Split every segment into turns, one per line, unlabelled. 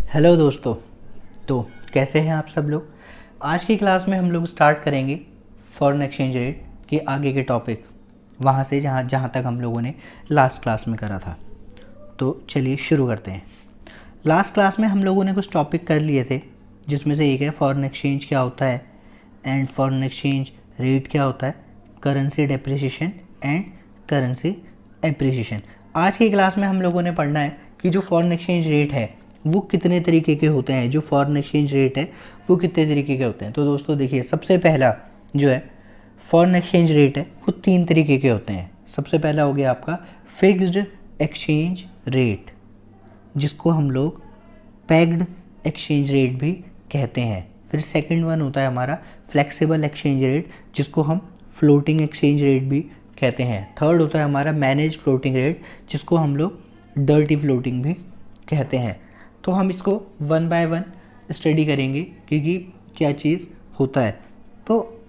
Hello दोस्तों। तो कैसे हैं आप सब लोग। आज की क्लास में हम लोग स्टार्ट करेंगे फॉरेन एक्सचेंज रेट के आगे के टॉपिक, वहाँ से जहाँ जहाँ तक हम लोगों ने लास्ट क्लास में करा था। तो चलिए शुरू करते हैं। लास्ट क्लास में हम लोगों ने कुछ टॉपिक कर लिए थे, जिसमें से एक है फॉरेन एक्सचेंज क्या होता है एंड फॉरेन एक्सचेंज रेट क्या होता है, currency depreciation and currency appreciation. आज की क्लास में हम लोगों ने पढ़ना है कि जो फॉरेन एक्सचेंज रेट है वो कितने तरीके के होते हैं, जो फॉरेन एक्सचेंज रेट है वो कितने तरीके के होते हैं। तो दोस्तों देखिए, सबसे पहला जो है फॉरेन एक्सचेंज रेट है वो 3 तरीके के होते हैं। सबसे पहला हो गया आपका फिक्स्ड एक्सचेंज रेट, जिसको हम लोग पैक्ड एक्सचेंज रेट भी कहते हैं। फिर सेकंड वन होता है हमारा फ्लेक्सिबल एक्सचेंज रेट, जिसको हम फ्लोटिंग एक्सचेंज रेट भी कहते हैं। थर्ड होता है हमारा मैनेज फ्लोटिंग रेट, जिसको हम लोग डर्टी फ्लोटिंग भी कहते हैं। तो हम इसको वन बाय वन स्टडी करेंगे कि क्या चीज़ होता है। तो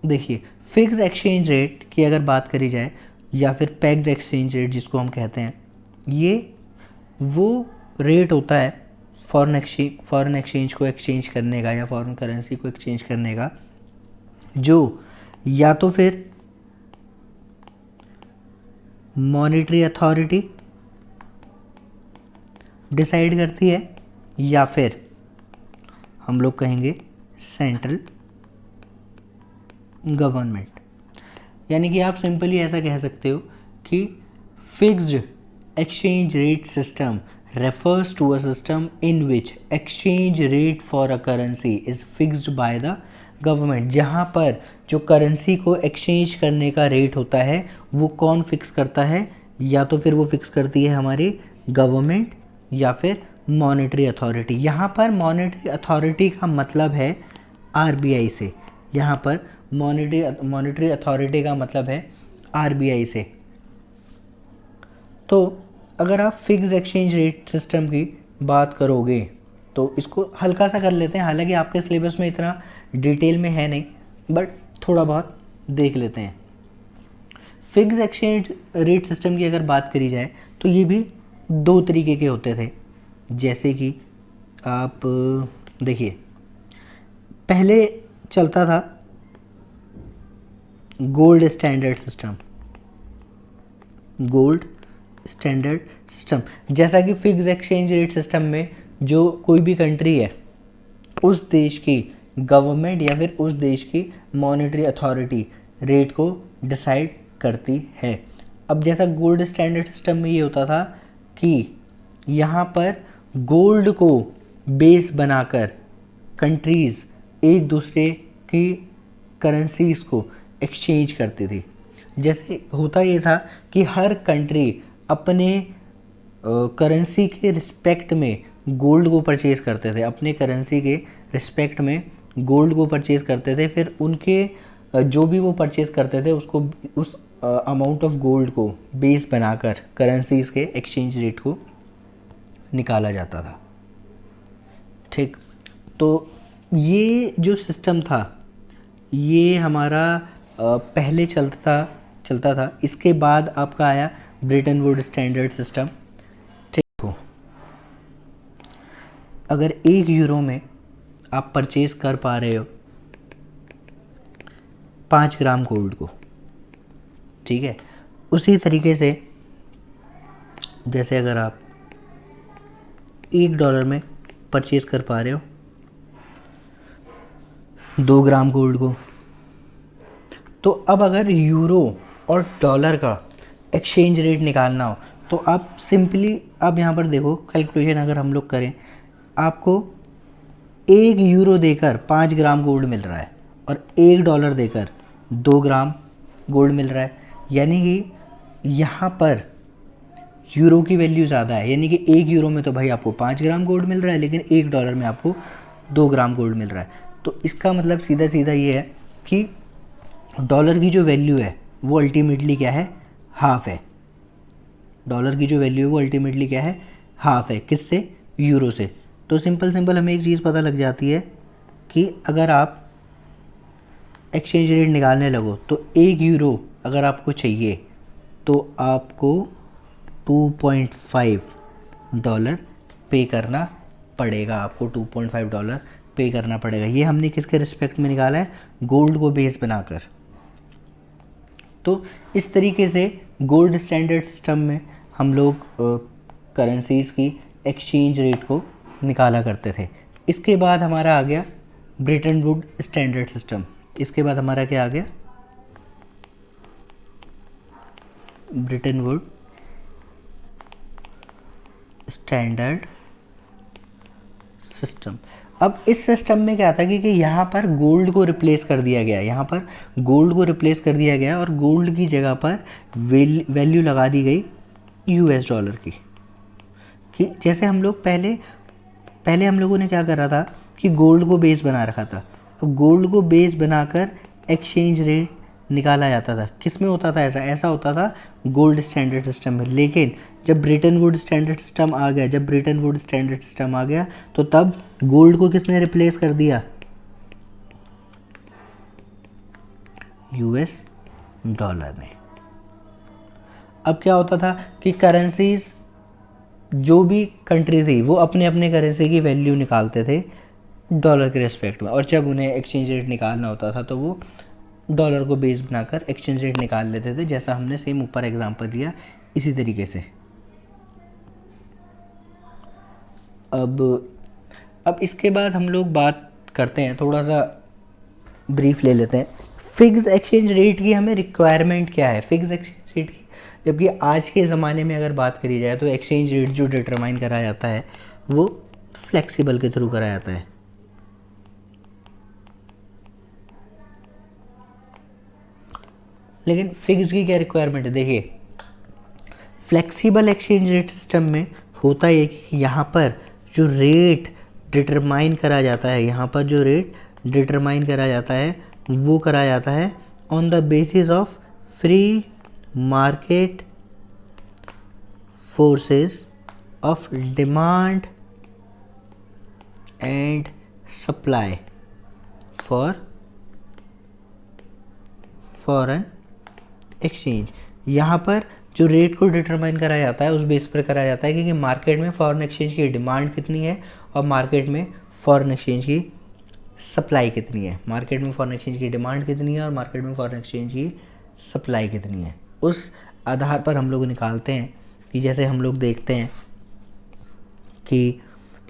देखिए, फिक्स एक्सचेंज रेट की अगर बात करी जाए या फिर पैक्ड एक्सचेंज रेट जिसको हम कहते हैं, ये वो रेट होता है फॉरेन एक्सचेंज को एक्सचेंज करने का या फॉरेन करेंसी को एक्सचेंज करने का, जो या तो फिर मॉनेटरी अथॉरिटी डिसाइड करती है या फिर हम लोग कहेंगे सेंट्रल गवर्नमेंट। यानी कि आप सिंपली ऐसा कह सकते हो कि fixed exchange rate system refers to a system in which exchange rate for a currency is fixed by the government। जहाँ पर जो करेंसी को एक्सचेंज करने का रेट होता है वो कौन फिक्स करता है, या तो फिर वो फिक्स करती है हमारी गवर्नमेंट या फिर मॉनेटरी अथॉरिटी। यहाँ पर मॉनेटरी अथॉरिटी का मतलब है आरबीआई से, यहाँ पर मॉनेटरी अथॉरिटी का मतलब है आरबीआई से। तो अगर आप फिक्स एक्सचेंज रेट सिस्टम की बात करोगे तो इसको हल्का सा कर लेते हैं, हालांकि आपके सिलेबस में इतना डिटेल में है नहीं, बट थोड़ा बहुत देख लेते हैं। फिक्स एक्सचेंज रेट सिस्टम की अगर बात करी जाए तो ये भी 2 तरीके के होते थे। जैसे कि आप देखिए, पहले चलता था gold standard system. Gold standard system, जैसा कि फिक्स एक्सचेंज रेट सिस्टम में जो कोई भी कंट्री है उस देश की गवर्नमेंट या फिर उस देश की मॉनेटरी अथॉरिटी रेट को डिसाइड करती है। अब जैसा गोल्ड स्टैंडर्ड सिस्टम में ये होता था कि यहाँ पर गोल्ड को बेस बनाकर कंट्रीज़ एक दूसरे की करेंसीज़ को एक्सचेंज करती थी। जैसे होता ये था कि हर कंट्री अपने करेंसी के रिस्पेक्ट में गोल्ड को परचेज़ करते थे, अपने करेंसी के रिस्पेक्ट में गोल्ड को परचेज़ करते थे। फिर उनके जो भी वो परचेज़ करते थे उसको उस अमाउंट ऑफ गोल्ड को बेस बनाकर करेंसीज़ के एक्सचेंज रेट को निकाला जाता था। ठीक, तो ये जो सिस्टम था ये हमारा पहले चलता था। इसके बाद आपका आया ब्रेटन वुड स्टैंडर्ड सिस्टम। ठीक हो, अगर 1 यूरो में आप परचेज कर पा रहे हो 5 ग्राम गोल्ड को, ठीक है, उसी तरीके से जैसे अगर आप $1 में परचेज कर पा रहे हो 2 ग्राम गोल्ड को, तो अब अगर यूरो और डॉलर का एक्सचेंज रेट निकालना हो तो आप सिंपली आप यहाँ पर देखो, कैलकुलेशन अगर हम लोग करें, आपको 1 यूरो देकर 5 ग्राम गोल्ड मिल रहा है और $1 देकर 2 ग्राम गोल्ड मिल रहा है। यानी कि यहाँ पर यूरो की वैल्यू ज़्यादा है, यानी कि 1 यूरो में तो भाई आपको 5 ग्राम गोल्ड मिल रहा है, लेकिन $1 में आपको 2 ग्राम गोल्ड मिल रहा है। तो इसका मतलब सीधा सीधा ये है कि डॉलर की जो वैल्यू है वो अल्टीमेटली क्या है, हाफ है। डॉलर की जो वैल्यू है वो अल्टीमेटली क्या है, हाफ है। किससे, यूरो से। तो सिंपल हमें एक चीज़ पता लग जाती है कि अगर आप एक्सचेंज रेट निकालने लगो तो 1 यूरो अगर आपको चाहिए तो आपको $2.5 पे करना पड़ेगा, आपको $2.5 पे करना पड़ेगा। ये हमने किसके रिस्पेक्ट में निकाला है? गोल्ड को बेस बनाकर। तो इस तरीके से गोल्ड स्टैंडर्ड सिस्टम में हम लोग करेंसीज़ की एक्सचेंज रेट को निकाला करते थे। इसके बाद हमारा आ गया ब्रेटन वुड स्टैंडर्ड सिस्टम। इसके बाद हमारा क्या आ गया? Brayton would standard system. अब इस सिस्टम में क्या था कि यहाँ पर गोल्ड को रिप्लेस कर दिया गया, यहाँ पर गोल्ड को रिप्लेस कर दिया गया और गोल्ड की जगह पर वैल्यू लगा दी गई US डॉलर की। कि जैसे हम लोग पहले हम लोगों ने क्या करा था कि गोल्ड को बेस बना रखा था। अब गोल्ड को बेस बनाकर एक्सचेंज रेट निकाला जाता था। किस में होता था ऐसा होता था गोल्ड स्टैंडर्ड सिस्टम में। लेकिन जब ब्रेटन वुड स्टैंडर्ड सिस्टम आ गया तो तब गोल्ड को किसने रिप्लेस कर दिया? US डॉलर ने। अब क्या होता था कि करेंसीज जो भी कंट्री थी वो अपने अपने करेंसी की वैल्यू निकालते थे डॉलर के रिस्पेक्ट में, और जब उन्हें एक्सचेंज रेट निकालना होता था तो वो डॉलर को बेस बनाकर एक्सचेंज रेट निकाल लेते थे, जैसा हमने सेम ऊपर एग्जांपल दिया इसी तरीके से। अब इसके बाद हम लोग बात करते हैं, थोड़ा सा ब्रीफ ले लेते हैं, फिक्स एक्सचेंज रेट की हमें रिक्वायरमेंट क्या है फिक्स एक्सचेंज रेट की। जबकि आज के ज़माने में अगर बात करी जाए तो एक्सचेंज रेट जो डिटरमाइन करा जाता है वो फ्लेक्सिबल के थ्रू करा जाता है। लेकिन फिक्स की क्या रिक्वायरमेंट है? देखिए, फ्लेक्सिबल एक्सचेंज रेट सिस्टम में होता है कि यहाँ पर जो रेट डिटरमाइन करा जाता है, यहाँ पर जो रेट डिटरमाइन करा जाता है वो करा जाता है on the basis of free market forces of demand and supply for foreign exchange. यहाँ पर जो रेट को डिटरमाइन करा जाता है उस बेस पर करा जाता है कि मार्केट में फॉरेन एक्सचेंज की डिमांड कितनी है और मार्केट में फॉरेन एक्सचेंज की सप्लाई कितनी है। मार्केट में फॉरेन एक्सचेंज की डिमांड कितनी है और मार्केट में फॉरेन एक्सचेंज की सप्लाई कितनी है, उस आधार पर हम लोग निकालते हैं कि जैसे हम लोग देखते हैं कि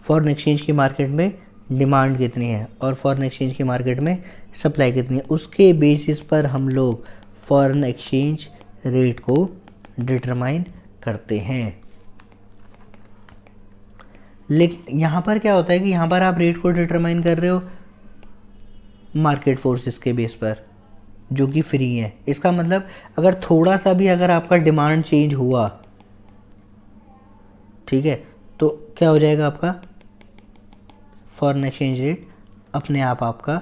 फॉरेन एक्सचेंज की मार्केट में डिमांड कितनी है और फॉरेन एक्सचेंज की मार्केट में सप्लाई कितनी है, उसके बेसिस पर हम लोग फॉरेन एक्सचेंज रेट को डिटरमाइन करते हैं। लेकिन यहाँ पर क्या होता है कि यहाँ पर आप रेट को डिटरमाइन कर रहे हो मार्केट फोर्सेस के बेस पर जो कि फ्री है। इसका मतलब अगर थोड़ा सा भी अगर आपका डिमांड चेंज हुआ, ठीक है, तो क्या हो जाएगा आपका फॉरेन एक्सचेंज रेट अपने आप आपका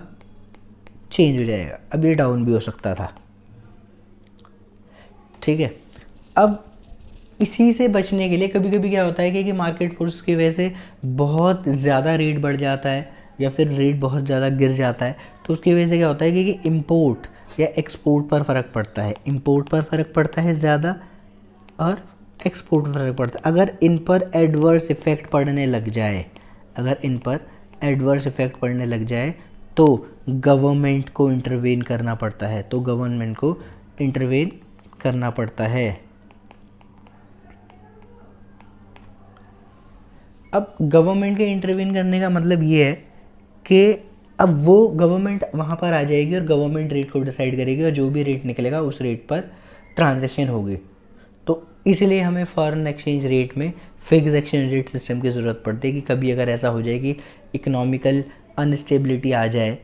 चेंज हो जाएगा। अब ये डाउन भी हो सकता था, ठीक है। अब इसी से बचने के लिए कभी कभी क्या होता है कि मार्केट फोर्स की वजह से बहुत ज़्यादा रेट बढ़ जाता है या फिर रेट बहुत ज़्यादा गिर जाता है, तो उसकी वजह से क्या होता है कि इंपोर्ट या एक्सपोर्ट पर फ़र्क पड़ता है। इंपोर्ट पर फ़र्क पड़ता है ज़्यादा और एक्सपोर्ट पर फ़र्क पड़ता है। अगर इन पर एडवर्स इफ़ेक्ट पड़ने लग जाए, तो गवर्नमेंट को इंटरवेन करना पड़ता है। अब गवर्नमेंट के इंटरवेन करने का मतलब ये है कि अब वो गवर्नमेंट वहाँ पर आ जाएगी और गवर्नमेंट रेट को डिसाइड करेगी और जो भी रेट निकलेगा उस रेट पर ट्रांजैक्शन होगी। तो इसलिए हमें फॉरेन एक्सचेंज रेट में फिक्स एक्सचेंज रेट सिस्टम की ज़रूरत पड़ती है कि कभी अगर ऐसा हो जाए कि इकोनॉमिकल अनस्टेबिलिटी आ जाए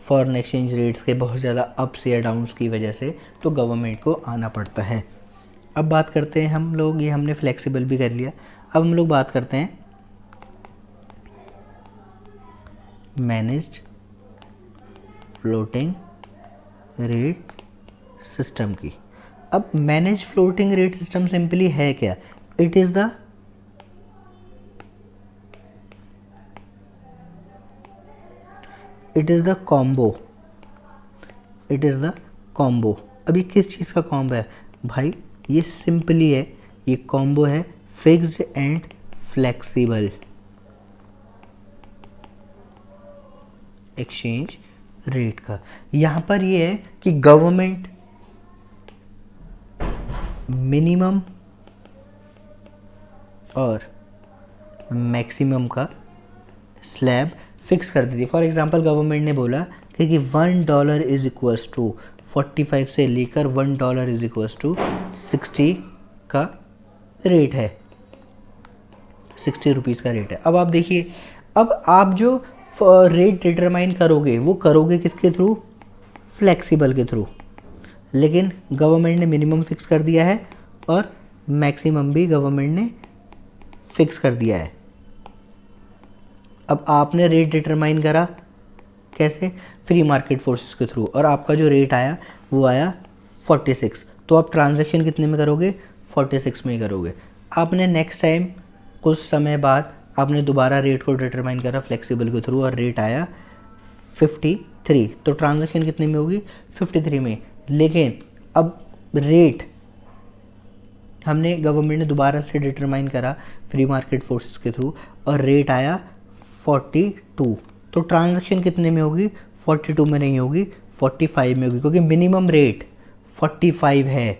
फॉरेन एक्सचेंज रेट्स के बहुत ज़्यादा अप्स या डाउन्स की वजह से, तो गवर्नमेंट को आना पड़ता है। अब बात करते हैं हम लोग, ये हमने फ्लेक्सिबल भी कर लिया, अब हम लोग बात करते हैं मैनेज्ड फ्लोटिंग रेट सिस्टम की। अब manage floating rate system simply है क्या? It is the combo. अभी किस चीज़ का कॉम्बो है भाई? ये सिंपली है, ये कॉम्बो है fixed and flexible. Exchange rate का। यहाँ पर ये है कि गवर्नमेंट मिनिमम और मैक्सिमम का स्लैब फिक्स कर दी थी। फॉर एग्जांपल गवर्नमेंट ने बोला कि $1 इज इक्वल्स टू 45 से लेकर $1 इज इक्वल्स टू 60 का रेट है, 60 रुपीज़ का रेट है। अब आप देखिए, अब आप जो रेट डिटरमाइन करोगे वो करोगे किसके थ्रू? फ्लेक्सिबल के थ्रू। लेकिन गवर्नमेंट ने मिनिमम फिक्स कर दिया है और मैक्सिमम भी गवर्नमेंट ने फिक्स कर दिया है। अब आपने रेट डिटरमाइन करा कैसे? फ्री मार्केट फोर्सेस के थ्रू, और आपका जो रेट आया वो आया 46। तो आप ट्रांजैक्शन कितने में करोगे? 46 में ही करोगे। आपने नेक्स्ट टाइम कुछ समय बाद आपने दोबारा रेट को डिटरमाइन करा फ्लेक्सिबल के थ्रू और रेट आया 53, तो ट्रांजैक्शन कितने में होगी? 53 में। लेकिन अब रेट हमने गवर्नमेंट ने दोबारा से डिटरमाइन करा फ्री मार्केट फोर्सेस के थ्रू और रेट आया 42, तो ट्रांजैक्शन कितने में होगी? 42 में नहीं होगी, 45 में होगी, क्योंकि मिनिमम रेट 45 है।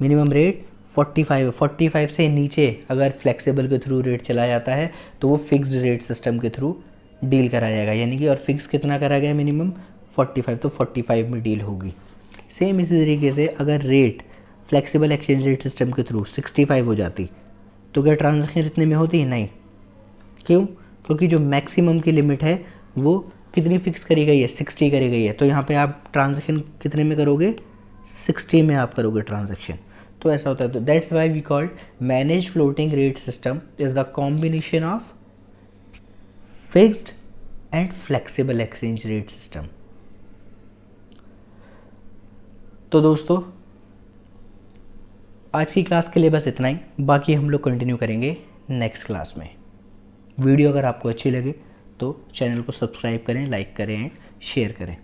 मिनिमम रेट 45 है। 45 से नीचे अगर फ्लेक्सिबल के थ्रू रेट चला जाता है तो वो फिक्स्ड रेट सिस्टम के थ्रू डील करा जाएगा, यानी कि और फिक्स कितना करा गया? मिनिमम 45, तो 45 में डील होगी। सेम इसी तरीके से अगर rate flexible exchange rate system के थ्रू 65 हो जाती तो क्या ट्रांजैक्शन इतने में होती? नहीं। क्यों? क्योंकि जो मैक्सिमम की लिमिट है वो कितनी फिक्स करी गई है? 60 करी गई है। तो यहाँ पे आप ट्रांजैक्शन कितने में करोगे? 60 में आप करोगे ट्रांजैक्शन। तो ऐसा होता है। तो that's why we called manage floating rate system is the combination of fixed and flexible exchange rate system. तो दोस्तों आज की क्लास के लिए बस इतना ही, बाकी हम लोग कंटिन्यू करेंगे नेक्स्ट क्लास में। वीडियो अगर आपको अच्छी लगे तो चैनल को सब्सक्राइब करें, लाइक करें एंड शेयर करें।